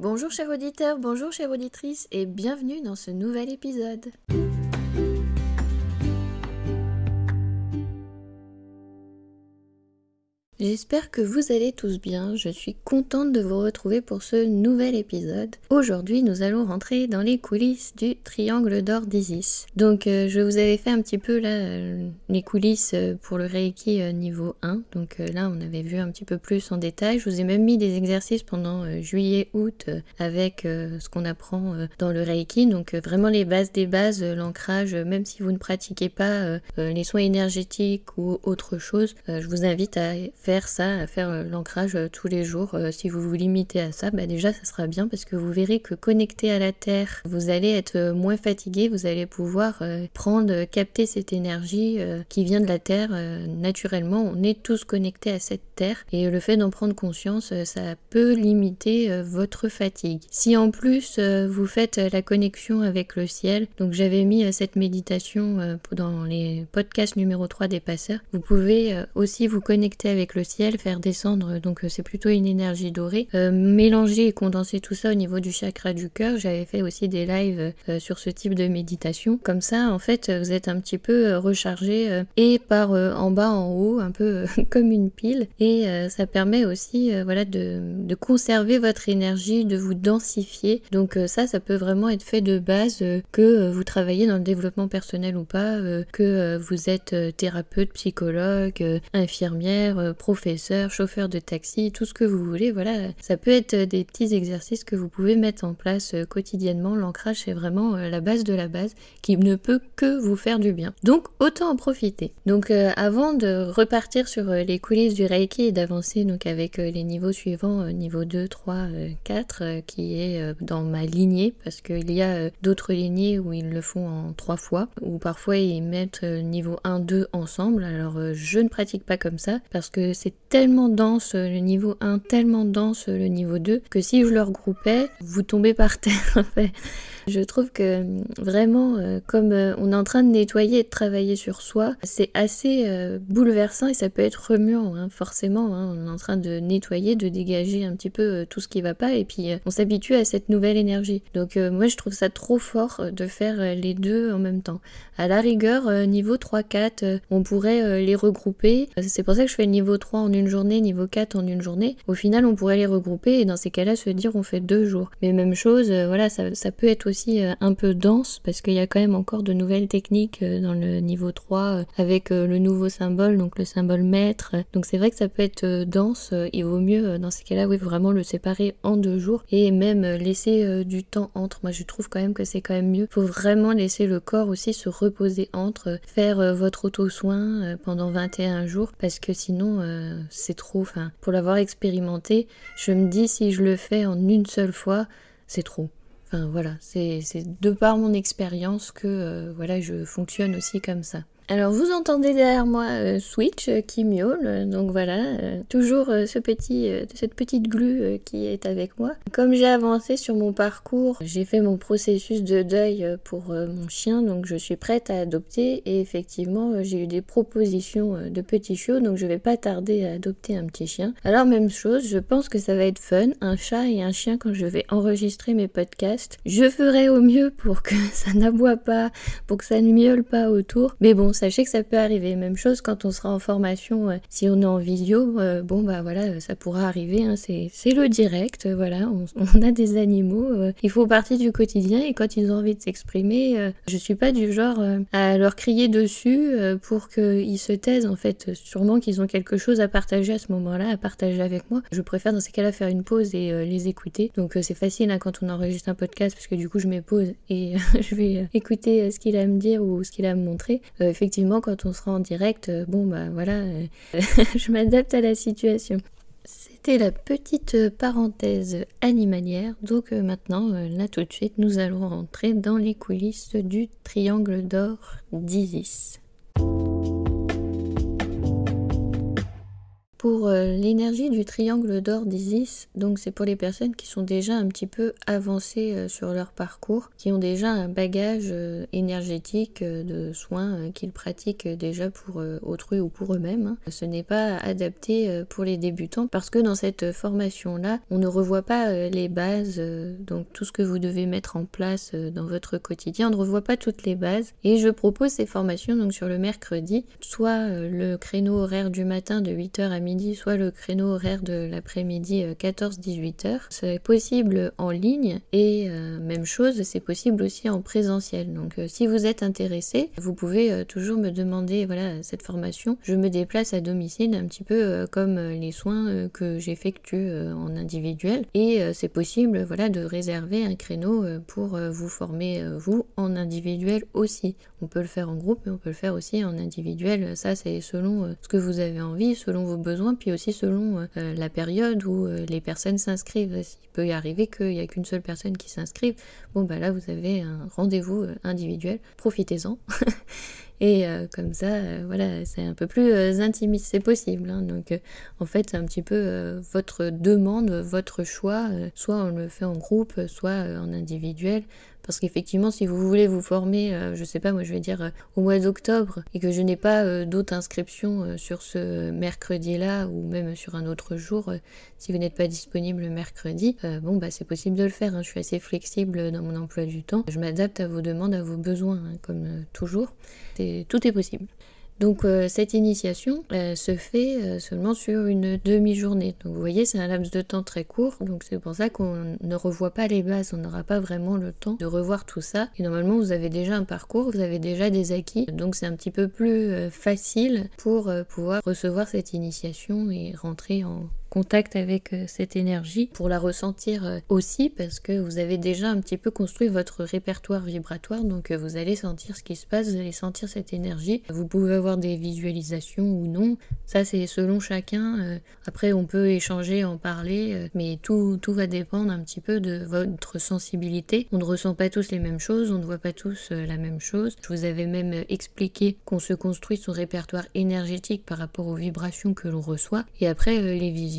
Bonjour chers auditeurs, bonjour chères auditrices et bienvenue dans ce nouvel épisode. J'espère que vous allez tous bien, je suis contente de vous retrouver pour ce nouvel épisode. Aujourd'hui nous allons rentrer dans les coulisses du triangle d'or d'Isis. Donc je vous avais fait un petit peu là les coulisses pour le Reiki niveau 1, donc là on avait vu un petit peu plus en détail. Je vous ai même mis des exercices pendant juillet-août avec ce qu'on apprend dans le Reiki, donc vraiment les bases des bases, l'ancrage, même si vous ne pratiquez pas les soins énergétiques ou autre chose, je vous invite à faire l'ancrage tous les jours. Si vous vous limitez à ça, déjà ça sera bien parce que vous verrez que connecté à la terre, vous allez être moins fatigué, vous allez pouvoir capter cette énergie qui vient de la terre naturellement. On est tous connectés à cette terre et le fait d'en prendre conscience, ça peut limiter votre fatigue. Si en plus vous faites la connexion avec le ciel, donc j'avais mis cette méditation dans les podcasts numéro 3 des passeurs, vous pouvez aussi vous connecter avec le ciel, faire descendre, donc c'est plutôt une énergie dorée, mélanger et condenser tout ça au niveau du chakra du cœur. J'avais fait aussi des lives sur ce type de méditation, comme ça en fait vous êtes un petit peu rechargé et par en bas en haut, un peu comme une pile, et ça permet aussi de conserver votre énergie, de vous densifier. Donc ça peut vraiment être fait de base, que vous travaillez dans le développement personnel ou pas, que vous êtes thérapeute, psychologue, infirmière, professeur, chauffeur de taxi, tout ce que vous voulez, voilà. Ça peut être des petits exercices que vous pouvez mettre en place quotidiennement. L'ancrage, c'est vraiment la base de la base qui ne peut que vous faire du bien. Donc, autant en profiter. Donc, avant de repartir sur les coulisses du Reiki et d'avancer donc avec les niveaux suivants, niveau 2, 3, 4, qui est dans ma lignée, parce qu'il y a d'autres lignées où ils le font en 3 fois, ou parfois ils mettent niveau 1, 2 ensemble. Alors, je ne pratique pas comme ça, parce que c'est tellement dense le niveau 1, tellement dense le niveau 2, que si je le regroupais, vous tombez par terre en fait. Je trouve que vraiment, comme on est en train de nettoyer et de travailler sur soi, c'est assez bouleversant et ça peut être remuant, forcément. On est en train de nettoyer, de dégager un petit peu tout ce qui va pas, et puis on s'habitue à cette nouvelle énergie. Donc moi je trouve ça trop fort de faire les deux en même temps. À la rigueur, niveau 3-4, on pourrait les regrouper. C'est pour ça que je fais le niveau 3 en une journée, niveau 4 en une journée. Au final, on pourrait les regrouper et dans ces cas-là se dire on fait 2 jours. Mais même chose, ça peut être aussi un peu dense parce qu'il y a quand même encore de nouvelles techniques dans le niveau 3 avec le nouveau symbole, donc le symbole maître. Donc c'est vrai que ça peut être dense. Il vaut mieux dans ces cas-là, oui, vraiment le séparer en 2 jours et même laisser du temps entre. Moi, je trouve quand même que c'est quand même mieux. Faut vraiment laisser le corps aussi se reposer entre, faire votre auto-soin pendant 21 jours parce que sinon c'est trop. Enfin, pour l'avoir expérimenté, je me dis si je le fais en une seule fois, c'est trop. Enfin voilà, c'est de par mon expérience que je fonctionne aussi comme ça. Alors vous entendez derrière moi Switch qui miaule, donc voilà, toujours cette petite glu qui est avec moi. Comme j'ai avancé sur mon parcours, j'ai fait mon processus de deuil pour mon chien, donc je suis prête à adopter et effectivement j'ai eu des propositions de petits chiots, donc je vais pas tarder à adopter un petit chien. Alors même chose, je pense que ça va être fun, un chat et un chien quand je vais enregistrer mes podcasts. Je ferai au mieux pour que ça n'aboie pas, pour que ça ne miaule pas autour, mais bon, sachez que ça peut arriver. Même chose quand on sera en formation, si on est en visio, ça pourra arriver, c'est le direct, on a des animaux, ils font partie du quotidien et quand ils ont envie de s'exprimer, je suis pas du genre à leur crier dessus pour qu'ils se taisent en fait, sûrement qu'ils ont quelque chose à partager à ce moment-là, à partager avec moi. Je préfère dans ces cas-là faire une pause et les écouter. Donc c'est facile quand on enregistre un podcast parce que du coup je mets pause et je vais écouter ce qu'il a à me dire ou ce qu'il a à me montrer. Effectivement, quand on sera en direct, je m'adapte à la situation. C'était la petite parenthèse animalière, donc maintenant, là tout de suite, nous allons rentrer dans les coulisses du triangle d'or d'Isis. Pour l'énergie du triangle d'or d'Isis, donc c'est pour les personnes qui sont déjà un petit peu avancées sur leur parcours, qui ont déjà un bagage énergétique de soins qu'ils pratiquent déjà pour autrui ou pour eux-mêmes. Ce n'est pas adapté pour les débutants parce que dans cette formation-là, on ne revoit pas les bases, donc tout ce que vous devez mettre en place dans votre quotidien, on ne revoit pas toutes les bases. Et je propose ces formations donc sur le mercredi, soit le créneau horaire du matin de 8h à midi, soit le créneau horaire de l'après-midi 14-18h. C'est possible en ligne et même chose, c'est possible aussi en présentiel. Donc si vous êtes intéressé, vous pouvez toujours me demander voilà cette formation. Je me déplace à domicile un petit peu comme les soins que j'effectue en individuel et c'est possible voilà de réserver un créneau pour vous former vous en individuel aussi. On peut le faire en groupe mais on peut le faire aussi en individuel. Ça c'est selon ce que vous avez envie, selon vos besoins, puis aussi selon la période où les personnes s'inscrivent. Il peut y arriver qu'il n'y a qu'une seule personne qui s'inscrive. Bon bah là vous avez un rendez-vous individuel, profitez-en. Et comme ça, voilà, c'est un peu plus intimiste, c'est possible. Hein. Donc en fait, c'est un petit peu votre demande, votre choix. Soit on le fait en groupe, soit en individuel. Parce qu'effectivement, si vous voulez vous former, je sais pas, moi je vais dire au mois d'octobre, et que je n'ai pas d'autres inscriptions sur ce mercredi-là, ou même sur un autre jour, si vous n'êtes pas disponible le mercredi, bon bah c'est possible de le faire. Hein. Je suis assez flexible dans mon emploi du temps. Je m'adapte à vos demandes, à vos besoins, hein, comme toujours. Tout est possible. Donc cette initiation se fait seulement sur une demi-journée. Donc vous voyez, c'est un laps de temps très court, donc c'est pour ça qu'on ne revoit pas les bases, on n'aura pas vraiment le temps de revoir tout ça. Et normalement, vous avez déjà un parcours, vous avez déjà des acquis, donc c'est un petit peu plus facile pour pouvoir recevoir cette initiation et rentrer en contact avec cette énergie pour la ressentir aussi parce que vous avez déjà un petit peu construit votre répertoire vibratoire, donc vous allez sentir ce qui se passe, vous allez sentir cette énergie. Vous pouvez avoir des visualisations ou non, ça c'est selon chacun. Après on peut échanger, en parler, mais tout va dépendre un petit peu de votre sensibilité. On ne ressent pas tous les mêmes choses, on ne voit pas tous la même chose. Je vous avais même expliqué qu'on se construit son répertoire énergétique par rapport aux vibrations que l'on reçoit, et après les visualisations,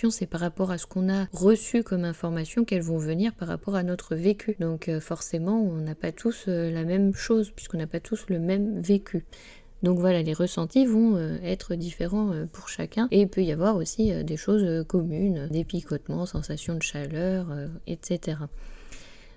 c'est par rapport à ce qu'on a reçu comme information qu'elles vont venir par rapport à notre vécu. Donc forcément, on n'a pas tous la même chose, puisqu'on n'a pas tous le même vécu. Donc voilà, les ressentis vont être différents pour chacun. Et il peut y avoir aussi des choses communes, des picotements, sensations de chaleur, etc.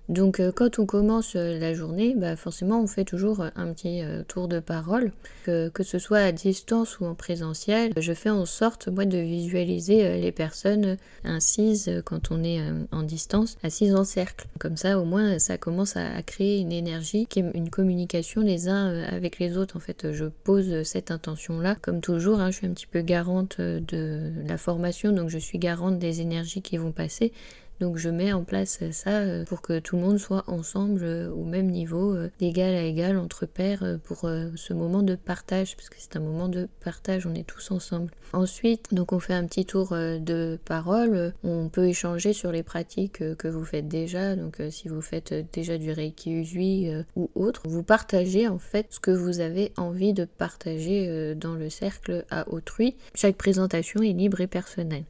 Donc quand on commence la journée, bah forcément on fait toujours un petit tour de parole, que ce soit à distance ou en présentiel. Je fais en sorte moi de visualiser les personnes assises quand on est en distance, assises en cercle. Comme ça au moins ça commence à créer une énergie, une communication les uns avec les autres. En fait je pose cette intention-là. Comme toujours, hein, je suis un petit peu garante de la formation, donc je suis garante des énergies qui vont passer. Donc je mets en place ça pour que tout le monde soit ensemble au même niveau, d'égal à égal, entre pairs, pour ce moment de partage, parce que c'est un moment de partage, on est tous ensemble. Ensuite, donc on fait un petit tour de parole, on peut échanger sur les pratiques que vous faites déjà, donc si vous faites déjà du Reiki Usui ou autre, vous partagez en fait ce que vous avez envie de partager dans le cercle à autrui. Chaque présentation est libre et personnelle.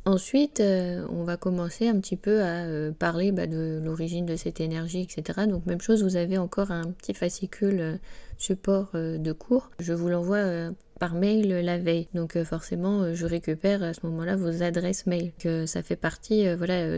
Ensuite, on va commencer un petit peu à parler de l'origine de cette énergie, etc. Donc même chose, vous avez encore un petit fascicule support de cours. Je vous l'envoie par mail la veille. Donc forcément, je récupère à ce moment-là vos adresses mail. Ça fait partie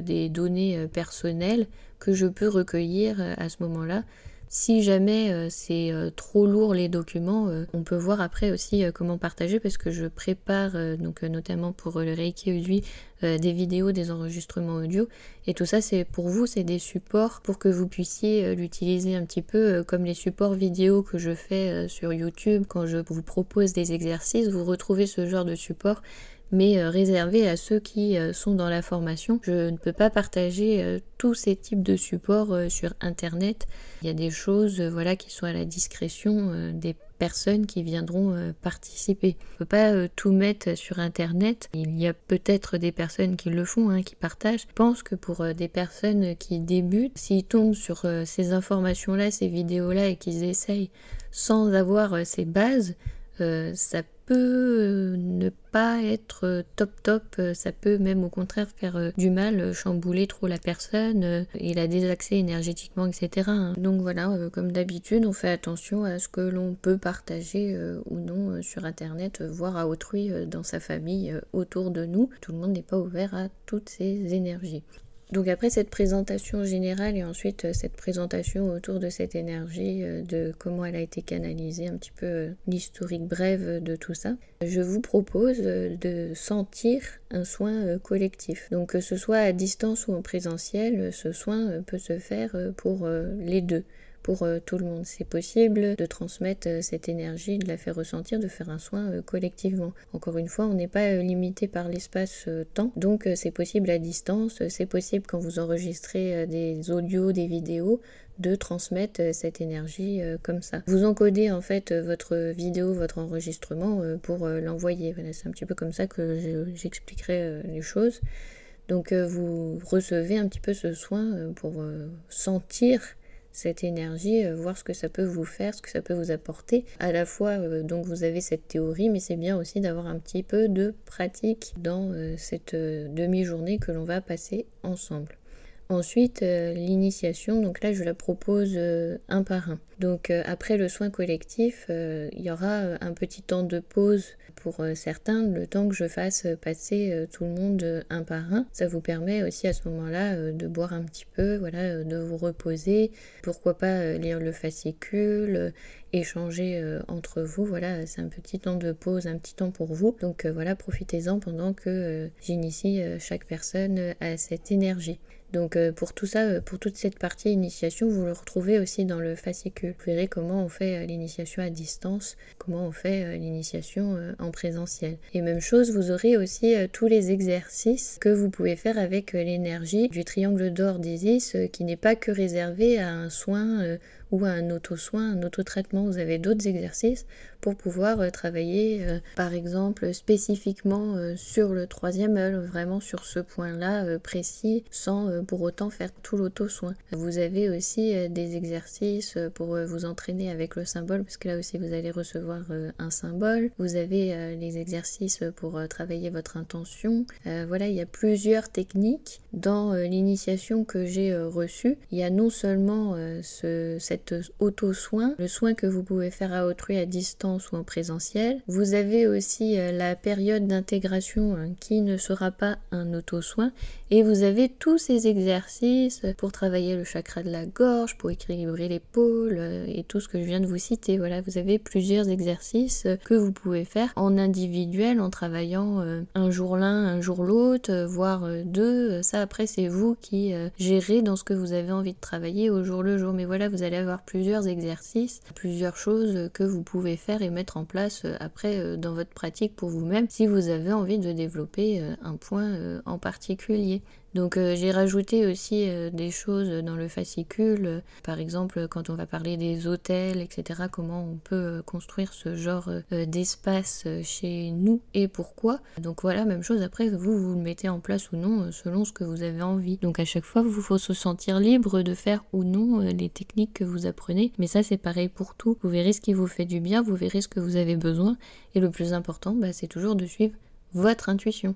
des données personnelles que je peux recueillir à ce moment-là. Si jamais c'est trop lourd les documents, on peut voir après aussi comment partager, parce que je prépare donc notamment pour le Reiki Usui des vidéos, des enregistrements audio, et tout ça c'est pour vous, c'est des supports pour que vous puissiez l'utiliser un petit peu comme les supports vidéo que je fais sur YouTube. Quand je vous propose des exercices, vous retrouvez ce genre de support, mais réservé à ceux qui sont dans la formation. Je ne peux pas partager tous ces types de supports sur internet. Il y a des choses qui sont à la discrétion des personnes qui viendront participer. On ne peut pas tout mettre sur internet. Il y a peut-être des personnes qui le font, qui partagent. Je pense que pour des personnes qui débutent, s'ils tombent sur ces informations-là, ces vidéos-là, et qu'ils essayent sans avoir ces bases, ça ne pas être top, ça peut même au contraire faire du mal, chambouler trop la personne et la désaxer énergétiquement, etc. Donc voilà, comme d'habitude, on fait attention à ce que l'on peut partager ou non sur internet, voire à autrui dans sa famille, autour de nous. Tout le monde n'est pas ouvert à toutes ces énergies. Donc après cette présentation générale et ensuite cette présentation autour de cette énergie, de comment elle a été canalisée, un petit peu l'historique brève de tout ça, je vous propose de sentir un soin collectif. Donc que ce soit à distance ou en présentiel, ce soin peut se faire pour les deux. Pour tout le monde. C'est possible de transmettre cette énergie, de la faire ressentir, de faire un soin collectivement. Encore une fois, on n'est pas limité par l'espace-temps, donc c'est possible à distance, c'est possible quand vous enregistrez des audios, des vidéos, de transmettre cette énergie comme ça. Vous encodez en fait votre vidéo, votre enregistrement pour l'envoyer. Voilà, c'est un petit peu comme ça que j'expliquerai les choses. Donc vous recevez un petit peu ce soin pour sentir cette énergie, voir ce que ça peut vous faire, ce que ça peut vous apporter. À la fois, donc vous avez cette théorie, mais c'est bien aussi d'avoir un petit peu de pratique dans cette demi-journée que l'on va passer ensemble. Ensuite, l'initiation, donc là je la propose un par un. Donc après le soin collectif, il y aura un petit temps de pause pour certains, le temps que je fasse passer tout le monde un par un. Ça vous permet aussi à ce moment-là de boire un petit peu, voilà, de vous reposer, pourquoi pas lire le fascicule, échanger entre vous, voilà, c'est un petit temps de pause, un petit temps pour vous. Donc voilà, profitez-en pendant que j'initie chaque personne à cette énergie. Donc pour tout ça, pour toute cette partie initiation, vous le retrouvez aussi dans le fascicule. Vous verrez comment on fait l'initiation à distance, comment on fait l'initiation en présentiel. Et même chose, vous aurez aussi tous les exercices que vous pouvez faire avec l'énergie du triangle d'or d'Isis, qui n'est pas que réservé à un soin ou à un auto-soin, un auto-traitement. Vous avez d'autres exercices pour pouvoir travailler, par exemple, spécifiquement sur le troisième œil, vraiment sur ce point-là précis, sans pour autant faire tout l'auto-soin. Vous avez aussi des exercices pour vous entraîner avec le symbole, parce que là aussi vous allez recevoir un symbole. Vous avez les exercices pour travailler votre intention. Voilà, il y a plusieurs techniques dans l'initiation que j'ai reçue. Il y a non seulement cet auto-soin, le soin que vous pouvez faire à autrui à distance ou en présentiel. Vous avez aussi la période d'intégration qui ne sera pas un auto-soin. Et vous avez tous ces exercices pour travailler le chakra de la gorge, pour équilibrer l'épaule et tout ce que je viens de vous citer. Voilà, vous avez plusieurs exercices que vous pouvez faire en individuel, en travaillant un jour l'un, un jour l'autre, voire deux. Ça après c'est vous qui gérez dans ce que vous avez envie de travailler au jour le jour. Mais voilà, vous allez avoir plusieurs exercices, plusieurs choses que vous pouvez faire et mettre en place après dans votre pratique pour vous-même si vous avez envie de développer un point en particulier. Donc j'ai rajouté aussi des choses dans le fascicule, par exemple quand on va parler des hôtels, etc., comment on peut construire ce genre d'espace chez nous et pourquoi. Donc voilà, même chose après, vous le mettez en place ou non selon ce que vous avez envie. Donc à chaque fois, il faut se sentir libre de faire ou non les techniques que vous apprenez, mais ça c'est pareil pour tout. Vous verrez ce qui vous fait du bien, vous verrez ce que vous avez besoin, et le plus important, c'est toujours de suivre votre intuition.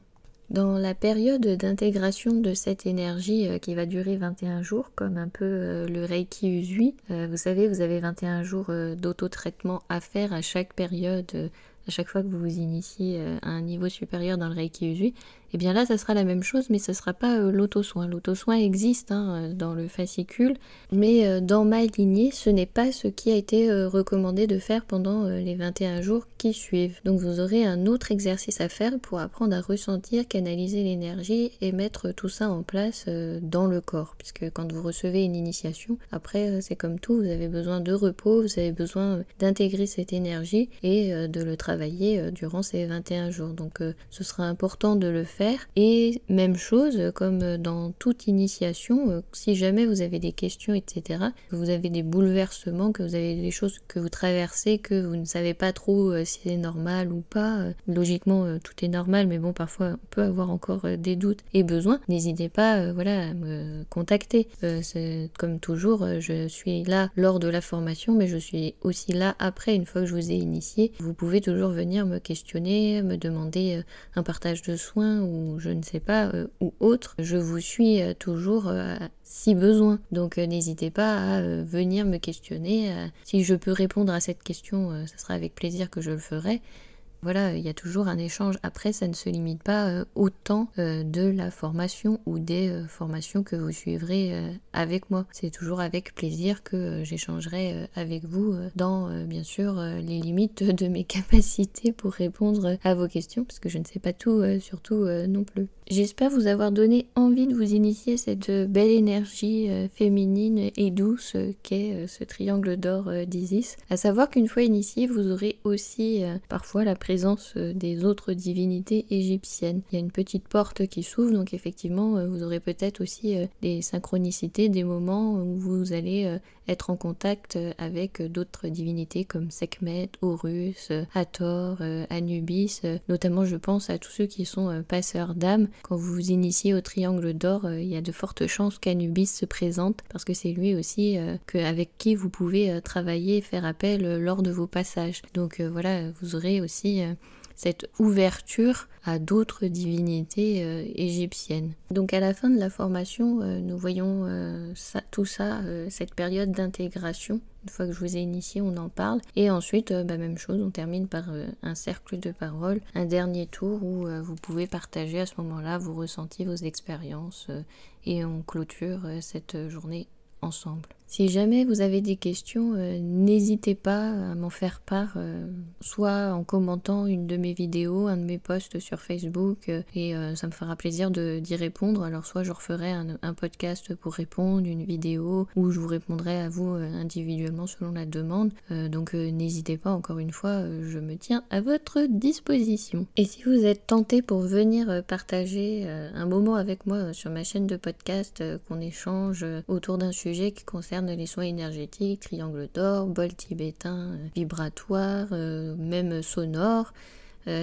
Dans la période d'intégration de cette énergie qui va durer 21 jours, comme un peu le Reiki Usui, vous savez, vous avez 21 jours d'auto-traitement à faire à chaque période, à chaque fois que vous vous initiez à un niveau supérieur dans le Reiki Usui. Et bien là, ça sera la même chose, mais ce ne sera pas l'auto-soin. L'auto-soin existe dans le fascicule, mais dans ma lignée, ce n'est pas ce qui a été recommandé de faire pendant les 21 jours qui suivent. Donc vous aurez un autre exercice à faire pour apprendre à ressentir, canaliser l'énergie et mettre tout ça en place dans le corps. Puisque quand vous recevez une initiation, après c'est comme tout, vous avez besoin de repos, vous avez besoin d'intégrer cette énergie et de le travailler durant ces 21 jours. Donc ce sera important de le faire faire. Et même chose, comme dans toute initiation, si jamais vous avez des questions, etc., que vous avez des bouleversements, que vous avez des choses que vous traversez, que vous ne savez pas trop si c'est normal ou pas, logiquement tout est normal, mais bon, parfois on peut avoir encore des doutes et besoins, n'hésitez pas à me contacter. Comme toujours, je suis là lors de la formation, mais je suis aussi là après, une fois que je vous ai initié. Vous pouvez toujours venir me questionner, me demander un partage de soins ou je ne sais pas, ou autre. Je vous suis toujours si besoin. Donc n'hésitez pas à venir me questionner. Si je peux répondre à cette question, ça sera avec plaisir que je le ferai. Voilà, il y a toujours un échange. Après, ça ne se limite pas au temps de la formation ou des formations que vous suivrez avec moi. C'est toujours avec plaisir que j'échangerai avec vous dans, bien sûr, les limites de mes capacités pour répondre à vos questions, parce que je ne sais pas tout, surtout non plus. J'espère vous avoir donné envie de vous initier cette belle énergie féminine et douce qu'est ce triangle d'or d'Isis. À savoir qu'une fois initié, vous aurez aussi parfois la présence des autres divinités égyptiennes. Il y a une petite porte qui s'ouvre, donc effectivement vous aurez peut-être aussi des synchronicités, des moments où vous allez être en contact avec d'autres divinités comme Sekhmet, Horus, Hathor, Anubis. Notamment je pense à tous ceux qui sont passeurs d'âme. Quand vous vous initiez au triangle d'or, il y a de fortes chances qu'Anubis se présente, parce que c'est lui aussi avec qui vous pouvez travailler et faire appel lors de vos passages. Donc voilà, vous aurez aussi cette ouverture à d'autres divinités égyptiennes. Donc à la fin de la formation, nous voyons cette période d'intégration. Une fois que je vous ai initié, on en parle. Et ensuite, même chose, on termine par un cercle de parole, un dernier tour où vous pouvez partager à ce moment-là vos ressentis, vos expériences, et on clôture cette journée ensemble. Si jamais vous avez des questions, n'hésitez pas à m'en faire part, soit en commentant une de mes vidéos, un de mes posts sur Facebook, et ça me fera plaisir d'y répondre. Alors soit je referai un podcast pour répondre, une vidéo, ou je vous répondrai à vous individuellement selon la demande. Donc n'hésitez pas, encore une fois, je me tiens à votre disposition. Et si vous êtes tenté pour venir partager un moment avec moi sur ma chaîne de podcast, qu'on échange autour d'un sujet qui concerne les soins énergétiques, triangle d'or, bol tibétain, vibratoire, même sonore.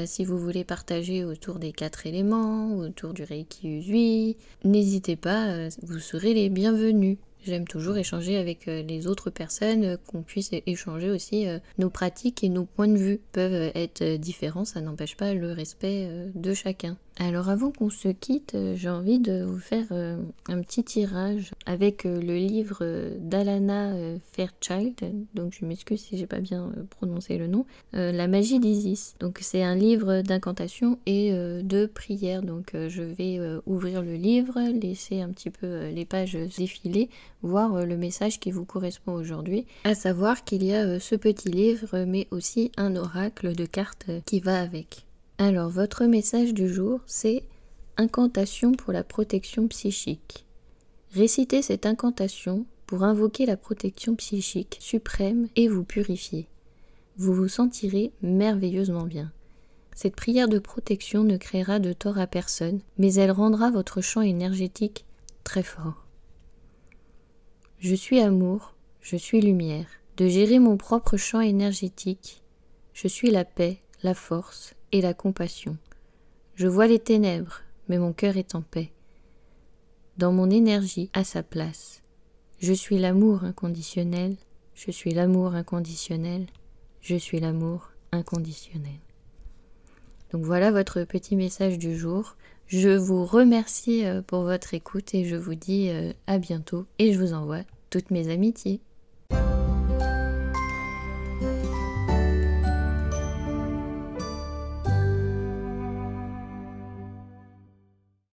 Si vous voulez partager autour des 4 éléments, autour du Reiki Usui, n'hésitez pas, vous serez les bienvenus. J'aime toujours échanger avec les autres personnes, qu'on puisse échanger aussi. Nos pratiques et nos points de vue peuvent être différents, ça n'empêche pas le respect de chacun. Alors avant qu'on se quitte, j'ai envie de vous faire un petit tirage avec le livre d'Alana Fairchild, donc je m'excuse si j'ai pas bien prononcé le nom, La magie d'Isis. Donc c'est un livre d'incantation et de prière, donc je vais ouvrir le livre, laisser un petit peu les pages défiler, voir le message qui vous correspond aujourd'hui, à savoir qu'il y a ce petit livre mais aussi un oracle de cartes qui va avec. Alors, votre message du jour, c'est incantation pour la protection psychique. Récitez cette incantation pour invoquer la protection psychique suprême et vous purifier. Vous vous sentirez merveilleusement bien. Cette prière de protection ne créera de tort à personne, mais elle rendra votre champ énergétique très fort. Je suis amour, je suis lumière. De gérer mon propre champ énergétique, je suis la paix, la force et la compassion. Je vois les ténèbres, mais mon cœur est en paix. Dans mon énergie, à sa place. Je suis l'amour inconditionnel, je suis l'amour inconditionnel, je suis l'amour inconditionnel. Donc voilà votre petit message du jour. Je vous remercie pour votre écoute et je vous dis à bientôt et je vous envoie toutes mes amitiés.